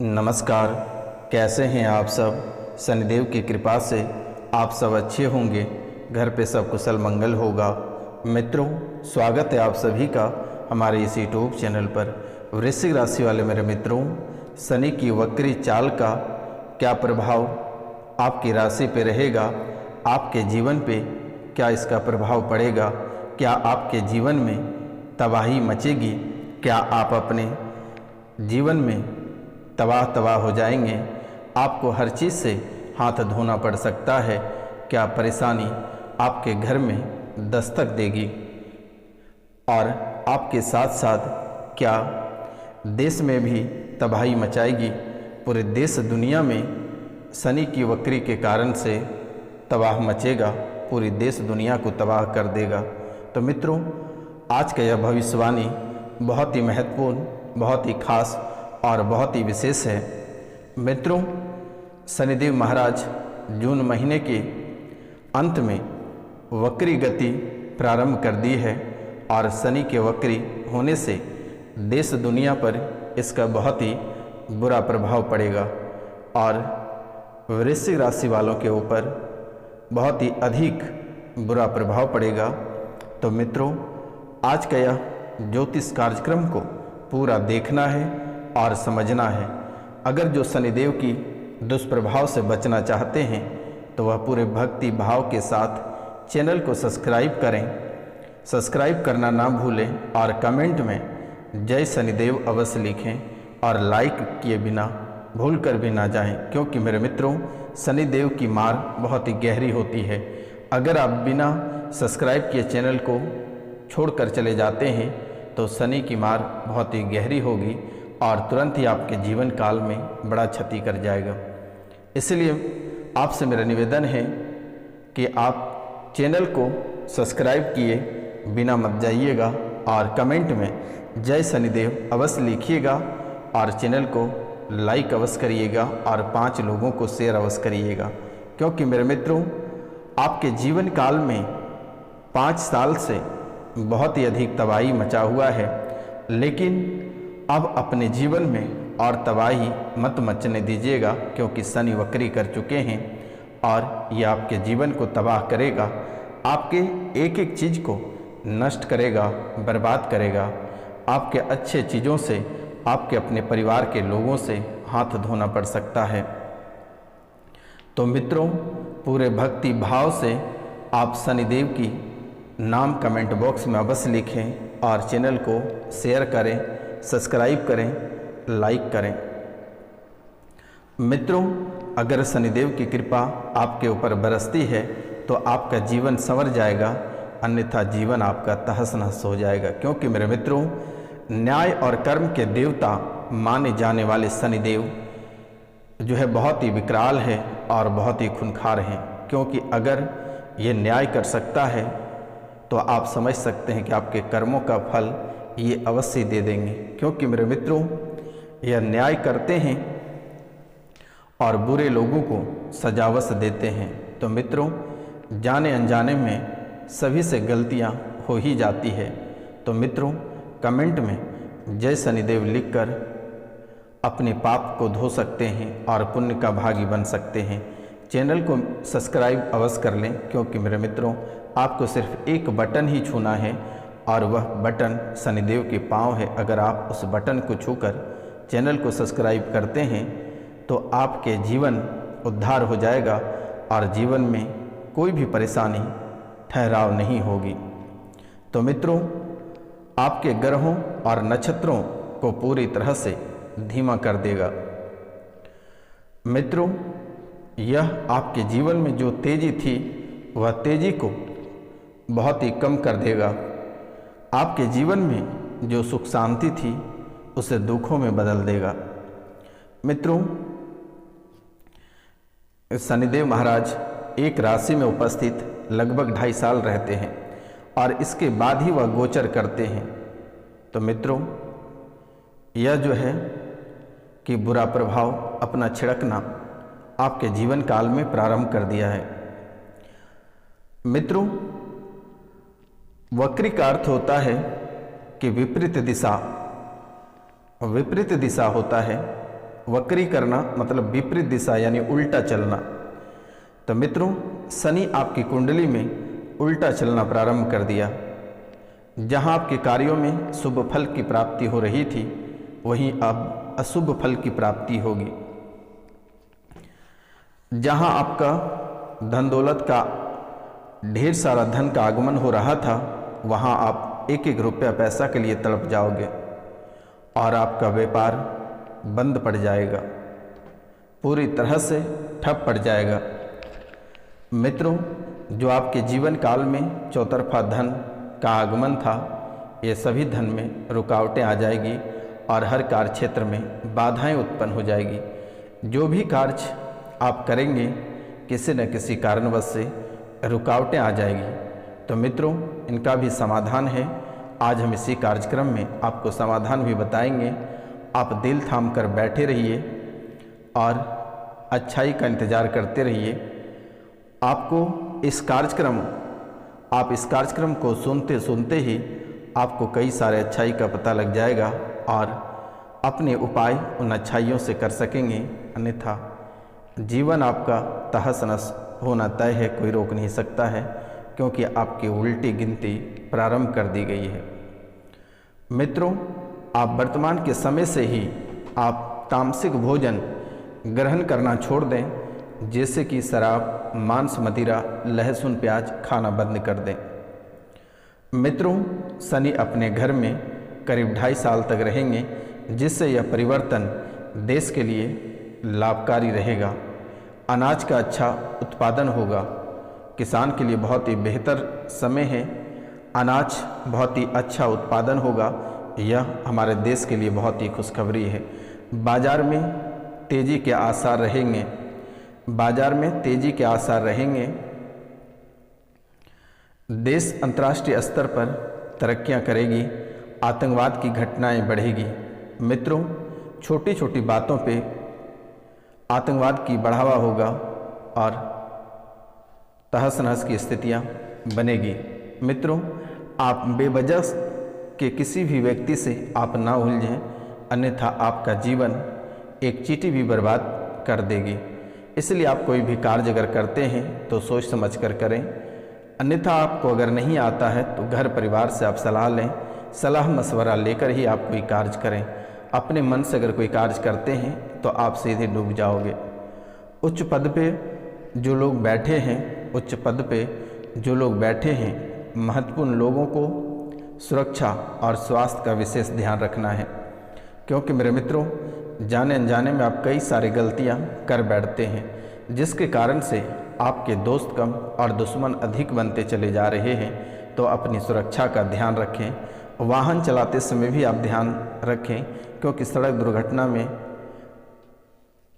नमस्कार। कैसे हैं आप सब। शनिदेव की कृपा से आप सब अच्छे होंगे, घर पे सब कुशल मंगल होगा। मित्रों, स्वागत है आप सभी का हमारे इस यूट्यूब चैनल पर। वृश्चिक राशि वाले मेरे मित्रों, शनि की वक्री चाल का क्या प्रभाव आपकी राशि पे रहेगा, आपके जीवन पे क्या इसका प्रभाव पड़ेगा, क्या आपके जीवन में तबाही मचेगी, क्या आप अपने जीवन में तबाह हो जाएंगे, आपको हर चीज़ से हाथ धोना पड़ सकता है, क्या परेशानी आपके घर में दस्तक देगी और आपके साथ साथ क्या देश में भी तबाही मचाएगी। पूरे देश दुनिया में शनि की वक्री के कारण से तबाह मचेगा, पूरी देश दुनिया को तबाह कर देगा। तो मित्रों, आज का यह भविष्यवाणी बहुत ही महत्वपूर्ण, बहुत ही खास और बहुत ही विशेष है। मित्रों, शनिदेव महाराज जून महीने के अंत में वक्री गति प्रारंभ कर दी है और शनि के वक्री होने से देश दुनिया पर इसका बहुत ही बुरा प्रभाव पड़ेगा और वृश्चिक राशि वालों के ऊपर बहुत ही अधिक बुरा प्रभाव पड़ेगा। तो मित्रों, आज का यह ज्योतिष कार्यक्रम को पूरा देखना है और समझना है। अगर जो शनिदेव की दुष्प्रभाव से बचना चाहते हैं तो वह पूरे भक्ति भाव के साथ चैनल को सब्सक्राइब करें। सब्सक्राइब करना ना भूलें और कमेंट में जय शनिदेव अवश्य लिखें और लाइक किए बिना भूल कर भी ना जाएं, क्योंकि मेरे मित्रों, शनिदेव की मार बहुत ही गहरी होती है। अगर आप बिना सब्सक्राइब किए चैनल को छोड़कर चले जाते हैं तो शनि की मार बहुत ही गहरी होगी और तुरंत ही आपके जीवन काल में बड़ा क्षति कर जाएगा। इसलिए आपसे मेरा निवेदन है कि आप चैनल को सब्सक्राइब किए बिना मत जाइएगा और कमेंट में जय शनिदेव अवश्य लिखिएगा और चैनल को लाइक अवश्य करिएगा और 5 लोगों को शेयर अवश्य करिएगा। क्योंकि मेरे मित्रों, आपके जीवन काल में 5 साल से बहुत ही अधिक तबाही मचा हुआ है, लेकिन अब अपने जीवन में और तबाही मत मचने दीजिएगा, क्योंकि शनि वक्री कर चुके हैं और ये आपके जीवन को तबाह करेगा, आपके एक एक चीज़ को नष्ट करेगा, बर्बाद करेगा। आपके अच्छे चीज़ों से, आपके अपने परिवार के लोगों से हाथ धोना पड़ सकता है। तो मित्रों, पूरे भक्ति भाव से आप शनिदेव की नाम कमेंट बॉक्स में अवश्य लिखें और चैनल को शेयर करें, सब्सक्राइब करें, लाइक करें। मित्रों, अगर शनिदेव की कृपा आपके ऊपर बरसती है तो आपका जीवन संवर जाएगा, अन्यथा जीवन आपका तहस नहस हो जाएगा। क्योंकि मेरे मित्रों, न्याय और कर्म के देवता माने जाने वाले शनिदेव जो है बहुत ही विकराल है और बहुत ही खूंखार हैं। क्योंकि अगर ये न्याय कर सकता है तो आप समझ सकते हैं कि आपके कर्मों का फल ये अवश्य दे देंगे। क्योंकि मेरे मित्रों, यह न्याय करते हैं और बुरे लोगों को सजा अवश्य देते हैं। तो मित्रों, जाने अनजाने में सभी से गलतियां हो ही जाती है। तो मित्रों, कमेंट में जय शनिदेव लिखकर अपने पाप को धो सकते हैं और पुण्य का भागी बन सकते हैं। चैनल को सब्सक्राइब अवश्य कर लें, क्योंकि मेरे मित्रों, आपको सिर्फ एक बटन ही छूना है और वह बटन शनिदेव के पाँव है। अगर आप उस बटन को छूकर चैनल को सब्सक्राइब करते हैं तो आपके जीवन उद्धार हो जाएगा और जीवन में कोई भी परेशानी ठहराव नहीं होगी। तो मित्रों, आपके ग्रहों और नक्षत्रों को पूरी तरह से धीमा कर देगा। मित्रों, यह आपके जीवन में जो तेजी थी वह तेजी को बहुत ही कम कर देगा। आपके जीवन में जो सुख शांति थी उसे दुखों में बदल देगा। मित्रों, शनिदेव महाराज एक राशि में उपस्थित लगभग 2.5 साल रहते हैं और इसके बाद ही वह गोचर करते हैं। तो मित्रों, यह जो है कि बुरा प्रभाव अपना छिड़कना आपके जीवन काल में प्रारंभ कर दिया है। मित्रों, वक्री का अर्थ होता है कि विपरीत दिशा होता है वक्री करना मतलब विपरीत दिशा यानी उल्टा चलना। तो मित्रों, शनि आपकी कुंडली में उल्टा चलना प्रारंभ कर दिया। जहां आपके कार्यों में शुभ फल की प्राप्ति हो रही थी, वहीं अब अशुभ फल की प्राप्ति होगी। जहां आपका धन दौलत का ढेर सारा धन का आगमन हो रहा था, वहां आप एक एक रुपया पैसा के लिए तड़प जाओगे और आपका व्यापार बंद पड़ जाएगा, पूरी तरह से ठप पड़ जाएगा। मित्रों, जो आपके जीवन काल में चौतरफा धन का आगमन था, ये सभी धन में रुकावटें आ जाएगी और हर कार्य क्षेत्र में बाधाएं उत्पन्न हो जाएगी। जो भी कार्य आप करेंगे, किसी न किसी कारणवश से रुकावटें आ जाएगी। तो मित्रों, इनका भी समाधान है। आज हम इसी कार्यक्रम में आपको समाधान भी बताएंगे। आप दिल थाम कर बैठे रहिए और अच्छाई का इंतज़ार करते रहिए। आप इस कार्यक्रम को सुनते सुनते ही आपको कई सारे अच्छाई का पता लग जाएगा और अपने उपाय उन अच्छाइयों से कर सकेंगे। अन्यथा जीवन आपका तहस नहस होना तय है, कोई रोक नहीं सकता है, क्योंकि आपकी उल्टी गिनती प्रारंभ कर दी गई है। मित्रों, आप वर्तमान के समय से ही आप तामसिक भोजन ग्रहण करना छोड़ दें, जैसे कि शराब, मांस, मदिरा, लहसुन, प्याज खाना बंद कर दें। मित्रों, शनि अपने घर में करीब 2.5 साल तक रहेंगे, जिससे यह परिवर्तन देश के लिए लाभकारी रहेगा। अनाज का अच्छा उत्पादन होगा। किसान के लिए बहुत ही बेहतर समय है। अनाज बहुत ही अच्छा उत्पादन होगा। यह हमारे देश के लिए बहुत ही खुशखबरी है। बाजार में तेज़ी के आसार रहेंगे। देश अंतर्राष्ट्रीय स्तर पर तरक्कियां करेगी। आतंकवाद की घटनाएं बढ़ेगी। मित्रों, छोटी छोटी बातों पे आतंकवाद की बढ़ावा होगा और तहस नहस की स्थितियां बनेगी। मित्रों, आप बेवजह के किसी भी व्यक्ति से आप ना उलझें, अन्यथा आपका जीवन एक चींटी भी बर्बाद कर देगी। इसलिए आप कोई भी कार्य अगर करते हैं तो सोच समझ कर करें। अन्यथा आपको अगर नहीं आता है तो घर परिवार से आप सलाह लें। सलाह मशवरा लेकर ही आप कोई कार्य करें। अपने मन से अगर कोई कार्य करते हैं तो आप सीधे डूब जाओगे। उच्च पद पे जो लोग बैठे हैं, महत्वपूर्ण लोगों को सुरक्षा और स्वास्थ्य का विशेष ध्यान रखना है, क्योंकि मेरे मित्रों, जाने अनजाने में आप कई सारी गलतियां कर बैठते हैं, जिसके कारण से आपके दोस्त कम और दुश्मन अधिक बनते चले जा रहे हैं। तो अपनी सुरक्षा का ध्यान रखें। वाहन चलाते समय भी आप ध्यान रखें, क्योंकि सड़क दुर्घटना में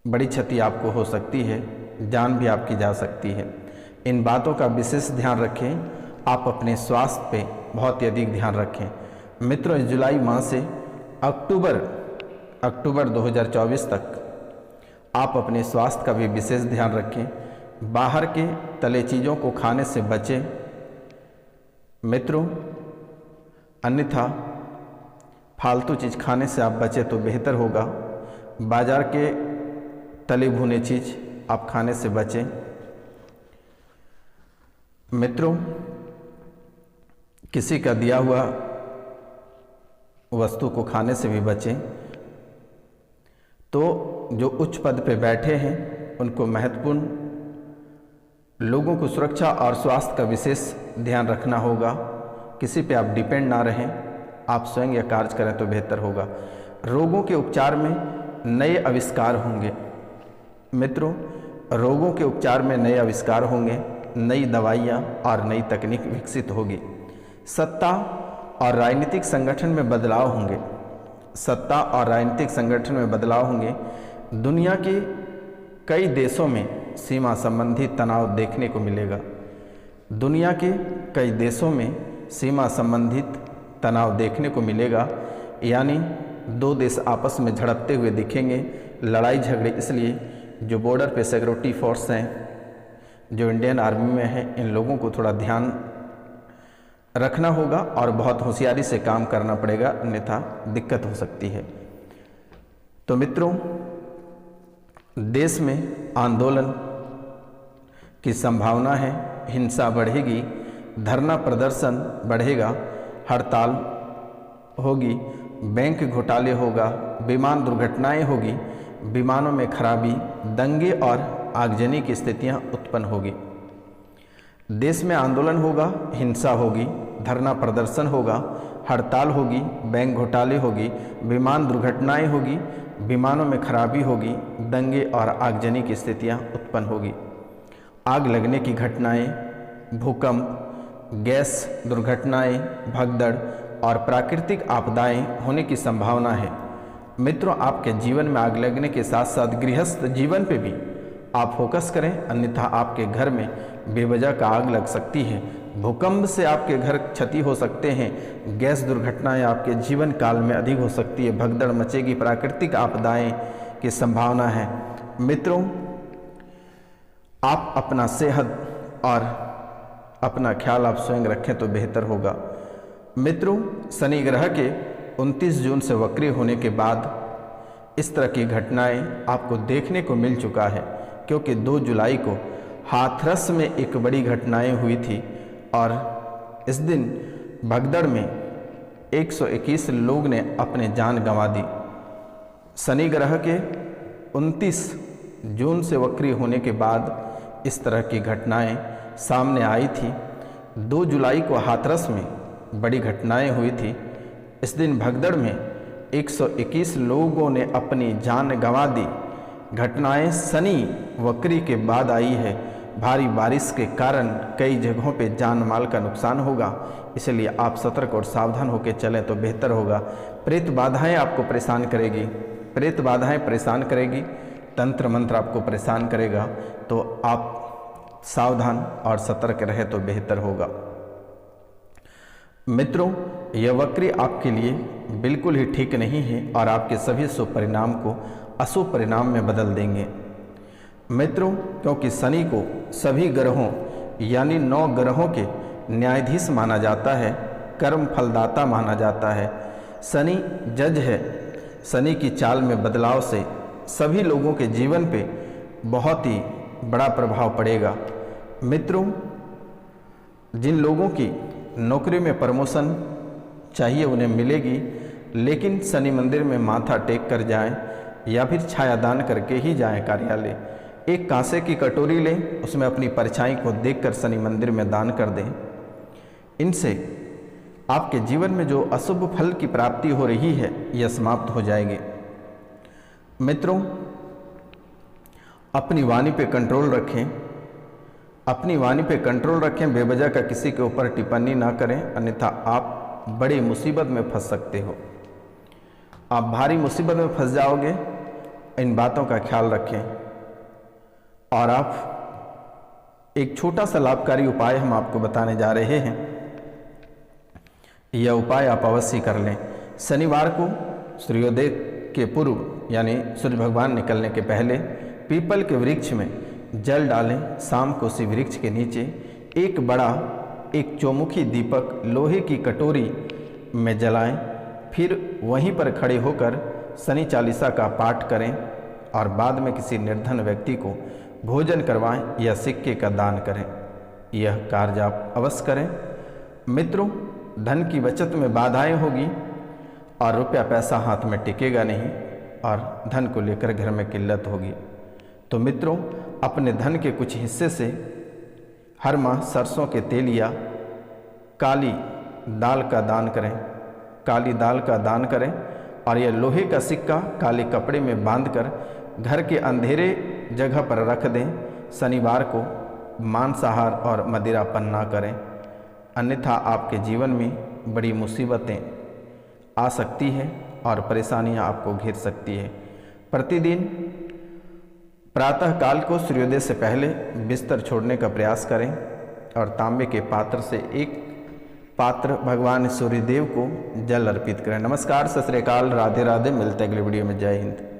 बड़ी क्षति आपको हो सकती है, जान भी आपकी जा सकती है। इन बातों का विशेष ध्यान रखें। आप अपने स्वास्थ्य पे बहुत ही अधिक ध्यान रखें। मित्रों, इस जुलाई माह से अक्टूबर 2024 तक आप अपने स्वास्थ्य का भी विशेष ध्यान रखें। बाहर के तले चीज़ों को खाने से बचें मित्रों, अन्यथा फालतू चीज़ खाने से आप बचें तो बेहतर होगा। बाजार के तले भुने चीज़ आप खाने से बचें। मित्रों, किसी का दिया हुआ वस्तु को खाने से भी बचें। तो जो उच्च पद पे बैठे हैं, उनको महत्वपूर्ण लोगों को सुरक्षा और स्वास्थ्य का विशेष ध्यान रखना होगा। किसी पे आप डिपेंड ना रहें, आप स्वयं यह कार्य करें तो बेहतर होगा। रोगों के उपचार में नए आविष्कार होंगे। मित्रों, रोगों के उपचार में नए आविष्कार होंगे, नई दवाइयाँ और नई तकनीक विकसित होगी। सत्ता और राजनीतिक संगठन में बदलाव होंगे। दुनिया के कई देशों में सीमा संबंधी तनाव देखने को मिलेगा। यानी दो देश आपस में झड़पते हुए दिखेंगे, लड़ाई झगड़े। इसलिए जो बॉर्डर पे सिक्योरिटी फोर्स हैं, जो इंडियन आर्मी में हैं, इन लोगों को थोड़ा ध्यान रखना होगा और बहुत होशियारी से काम करना पड़ेगा, अन्यथा दिक्कत हो सकती है। तो मित्रों, देश में आंदोलन की संभावना है, हिंसा बढ़ेगी, धरना प्रदर्शन बढ़ेगा, हड़ताल होगी, बैंक घोटाले होगा, विमान दुर्घटनाएं होगी, विमानों में खराबी, दंगे और आगजनी की स्थितियां उत्पन्न होगी। देश में आंदोलन होगा, हिंसा होगी, धरना प्रदर्शन होगा, हड़ताल होगी, बैंक घोटाले होगी, विमान दुर्घटनाएं होगी, विमानों में खराबी होगी, दंगे और आगजनी की स्थितियां उत्पन्न होगी। आग लगने की घटनाएं, भूकंप, गैस दुर्घटनाएं, भगदड़ और प्राकृतिक आपदाएं होने की संभावना है। मित्रों, आपके जीवन में आग लगने के साथ साथ गृहस्थ जीवन पे भी आप फोकस करें, अन्यथा आपके घर में बेवजह का आग लग सकती है। भूकंप से आपके घर क्षति हो सकते हैं, गैस दुर्घटनाएं आपके जीवन काल में अधिक हो सकती है, भगदड़ मचेगी, प्राकृतिक आपदाएं की संभावना है। मित्रों, आप अपना सेहत और अपना ख्याल आप स्वयं रखें तो बेहतर होगा। मित्रों, शनि ग्रह के 29 जून से वक्री होने के बाद इस तरह की घटनाएं आपको देखने को मिल चुका है, क्योंकि 2 जुलाई को हाथरस में एक बड़ी घटनाएं हुई थी और इस दिन भगदड़ में 121 लोग ने अपने जान गंवा दी। शनि ग्रह के 29 जून से वक्री होने के बाद इस तरह की घटनाएं सामने आई थी। 2 जुलाई को हाथरस में बड़ी घटनाएं हुई थी। इस दिन भगदड़ में 121 लोगों ने अपनी जान गंवा दी। घटनाएं शनि वक्री के बाद आई है। भारी बारिश के कारण कई जगहों पे जान माल का नुकसान होगा, इसलिए आप सतर्क और सावधान होकर चलें तो बेहतर होगा। प्रेत बाधाएं आपको परेशान करेगी, प्रेत बाधाएं परेशान करेगी, तंत्र मंत्र आपको परेशान करेगा, तो आप सावधान और सतर्क रहे तो बेहतर होगा। मित्रों, यह वक्री आपके लिए बिल्कुल ही ठीक नहीं है और आपके सभी शुभ परिणाम को अशुभ परिणाम में बदल देंगे। मित्रों, क्योंकि शनि को सभी ग्रहों यानी 9 ग्रहों के न्यायाधीश माना जाता है, कर्म फलदाता माना जाता है, शनि जज है। शनि की चाल में बदलाव से सभी लोगों के जीवन पे बहुत ही बड़ा प्रभाव पड़ेगा। मित्रों, जिन लोगों की नौकरी में प्रमोशन चाहिए उन्हें मिलेगी, लेकिन शनि मंदिर में माथा टेक कर जाएं या फिर छायादान करके ही जाएं कार्यालय। एक कांसे की कटोरी लें, उसमें अपनी परछाई को देखकर शनि मंदिर में दान कर दें। इनसे आपके जीवन में जो अशुभ फल की प्राप्ति हो रही है यह समाप्त हो जाएगी। मित्रों, अपनी वाणी पे कंट्रोल रखें, अपनी वाणी पे कंट्रोल रखें, बेवजह का किसी के ऊपर टिप्पणी ना करें, अन्यथा आप बड़ी मुसीबत में फंस सकते हो। आप भारी मुसीबत में फंस जाओगे। इन बातों का ख्याल रखें। और आप एक छोटा सा लाभकारी उपाय हम आपको बताने जा रहे हैं। यह उपाय आप अवश्य कर लें। शनिवार को सूर्योदय के पूर्व यानी सूर्य भगवान निकलने के पहले पीपल के वृक्ष में जल डालें। शाम को उसी वृक्ष के नीचे एक चौमुखी दीपक लोहे की कटोरी में जलाएं। फिर वहीं पर खड़े होकर शनि चालीसा का पाठ करें और बाद में किसी निर्धन व्यक्ति को भोजन करवाएं या सिक्के का दान करें। यह कार्य आप अवश्य करें। मित्रों, धन की बचत में बाधाएं होगी और रुपया पैसा हाथ में टिकेगा नहीं और धन को लेकर घर में किल्लत होगी। तो मित्रों, अपने धन के कुछ हिस्से से हर माह सरसों के तेल या काली दाल का दान करें, काली दाल का दान करें और यह लोहे का सिक्का काले कपड़े में बांधकर घर के अंधेरे जगह पर रख दें। शनिवार को मांसाहार और मदिरापन ना करें, अन्यथा आपके जीवन में बड़ी मुसीबतें आ सकती हैं और परेशानियां आपको घेर सकती है। प्रतिदिन प्रातः काल को सूर्योदय से पहले बिस्तर छोड़ने का प्रयास करें और तांबे के पात्र से एक पात्र भगवान सूर्यदेव को जल अर्पित करें। नमस्कार, सत श्री अकाल, राधे राधे। मिलते हैं अगले वीडियो में। जय हिंद।